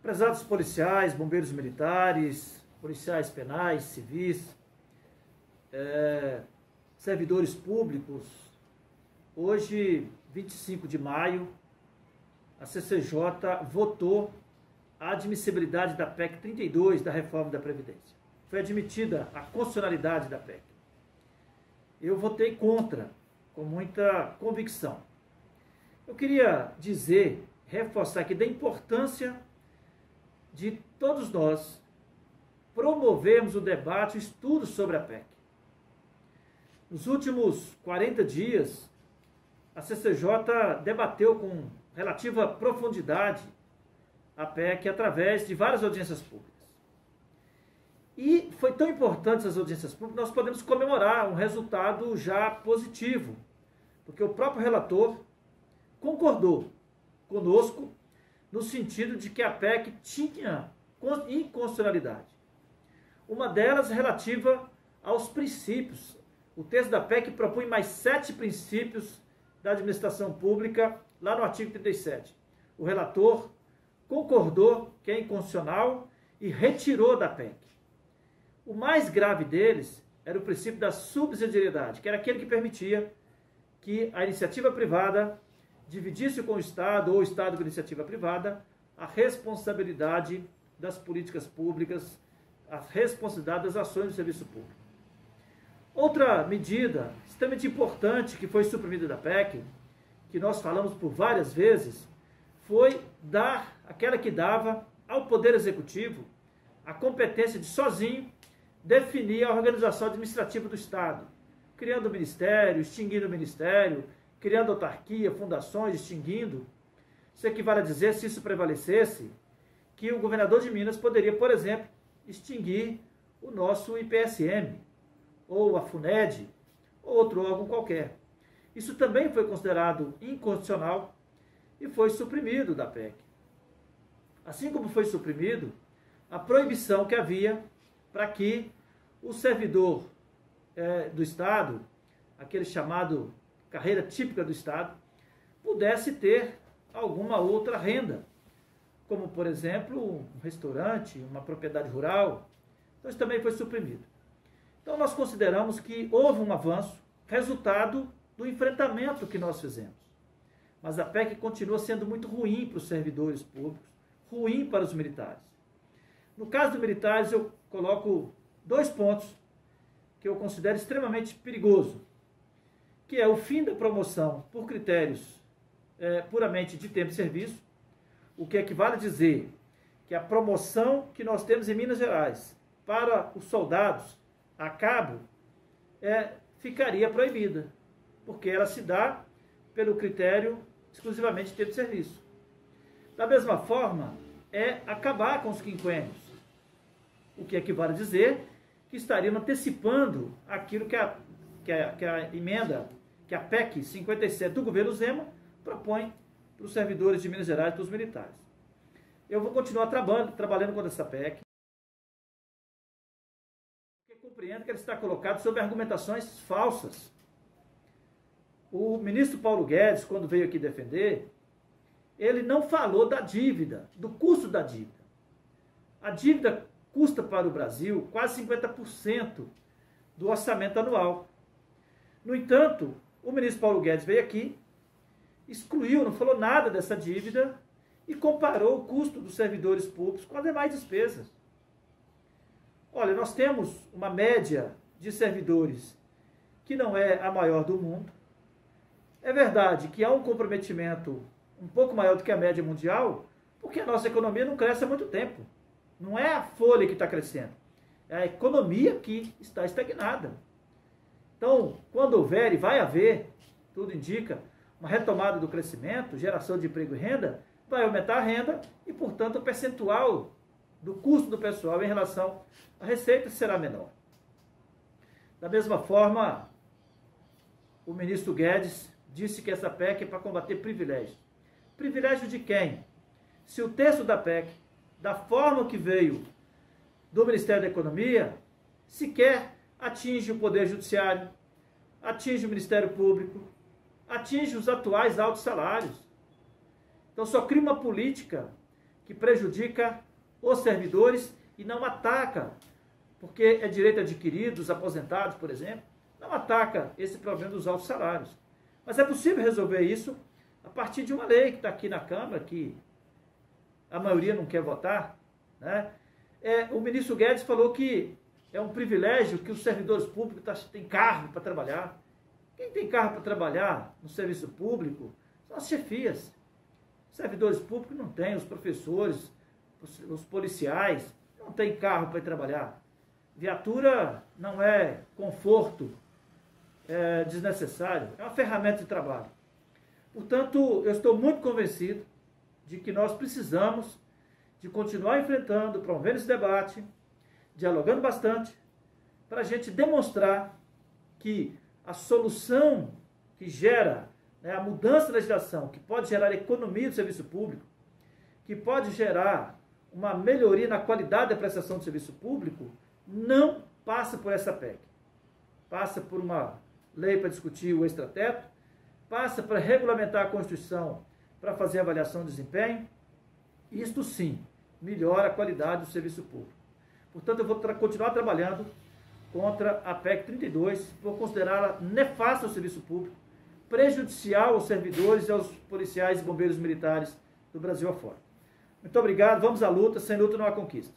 Prezados policiais, bombeiros militares, policiais penais, civis, servidores públicos, hoje, 25 de maio, a CCJ votou a admissibilidade da PEC 32, da reforma da Previdência. Foi admitida a constitucionalidade da PEC. Eu votei contra, com muita convicção. Eu queria dizer, reforçar aqui da importância de todos nós promovermos o debate, o estudo sobre a PEC. Nos últimos 40 dias, a CCJ debateu com relativa profundidade a PEC através de várias audiências públicas. E foi tão importante essas audiências públicas, nós podemos comemorar um resultado já positivo, porque o próprio relator concordou conosco no sentido de que a PEC tinha inconstitucionalidade. Uma delas relativa aos princípios. O texto da PEC propõe mais 7 princípios da administração pública, lá no artigo 37. O relator concordou que é inconstitucional e retirou da PEC. O mais grave deles era o princípio da subsidiariedade, que era aquele que permitia que a iniciativa privada dividisse com o Estado, ou o Estado com a iniciativa privada, a responsabilidade das políticas públicas, a responsabilidade das ações do serviço público. Outra medida extremamente importante que foi suprimida da PEC, que nós falamos por várias vezes, foi dar, aquela que dava ao Poder Executivo a competência de sozinho definir a organização administrativa do Estado, criando o ministério, extinguindo o ministério, criando autarquia, fundações, extinguindo. Isso equivale a dizer, se isso prevalecesse, que o governador de Minas poderia, por exemplo, extinguir o nosso IPSM, ou a FUNED, ou outro órgão qualquer. Isso também foi considerado inconstitucional e foi suprimido da PEC. Assim como foi suprimido a proibição que havia para que o servidor do Estado, aquele chamado carreira típica do Estado, pudesse ter alguma outra renda, como, por exemplo, um restaurante, uma propriedade rural. Então, isso também foi suprimido. Então, nós consideramos que houve um avanço, resultado do enfrentamento que nós fizemos. Mas a PEC continua sendo muito ruim para os servidores públicos, ruim para os militares. No caso dos militares, eu coloco 2 pontos que eu considero extremamente perigoso, que é o fim da promoção por critérios puramente de tempo de serviço, o que equivale a dizer que a promoção que nós temos em Minas Gerais para os soldados a cabo ficaria proibida, porque ela se dá pelo critério exclusivamente de tempo de serviço. Da mesma forma, acabar com os quinquênios, o que equivale a dizer que estaríamos antecipando aquilo que a emenda, que a PEC 57 do governo Zema propõe para os servidores de Minas Gerais e para os militares. Eu vou continuar trabalhando contra essa PEC, porque compreendo que ela está colocada sob argumentações falsas. O ministro Paulo Guedes, quando veio aqui defender, ele não falou da dívida, do custo da dívida. A dívida custa para o Brasil quase 50% do orçamento anual. No entanto, o ministro Paulo Guedes veio aqui, excluiu, não falou nada dessa dívida e comparou o custo dos servidores públicos com as demais despesas. Olha, nós temos uma média de servidores que não é a maior do mundo. É verdade que há um comprometimento um pouco maior do que a média mundial, porque a nossa economia não cresce há muito tempo. Não é a folha que está crescendo, é a economia que está estagnada. Então, quando houver, e vai haver, tudo indica, uma retomada do crescimento, geração de emprego e renda, vai aumentar a renda e, portanto, o percentual do custo do pessoal em relação à receita será menor. Da mesma forma, o ministro Guedes disse que essa PEC é para combater privilégio. Privilégio de quem? Se o texto da PEC, da forma que veio do Ministério da Economia, sequer atinge o Poder Judiciário, atinge o Ministério Público, atinge os atuais altos salários. Então só cria uma política que prejudica os servidores e não ataca, porque é direito adquirido dos aposentados, por exemplo, não ataca esse problema dos altos salários. Mas é possível resolver isso a partir de uma lei que está aqui na Câmara, que a maioria não quer votar, né? O ministro Guedes falou que é um privilégio que os servidores públicos têm carro para trabalhar. Quem tem carro para trabalhar no serviço público são as chefias. Os servidores públicos não têm, os professores, os policiais não têm carro para ir trabalhar. Viatura não é conforto desnecessário, é uma ferramenta de trabalho. Portanto, eu estou muito convencido de que nós precisamos de continuar enfrentando, promovendo esse debate, dialogando bastante, para a gente demonstrar que a solução que gera, a mudança da legislação, que pode gerar economia do serviço público, que pode gerar uma melhoria na qualidade da prestação do serviço público, não passa por essa PEC. Passa por uma lei para discutir o extrateto, passa para regulamentar a Constituição para fazer avaliação de desempenho. Isto sim melhora a qualidade do serviço público. Portanto, eu vou continuar trabalhando contra a PEC 32, vou considerá-la nefasta ao serviço público, prejudicial aos servidores e aos policiais e bombeiros militares do Brasil afora. Muito obrigado, vamos à luta, sem luta não há conquista.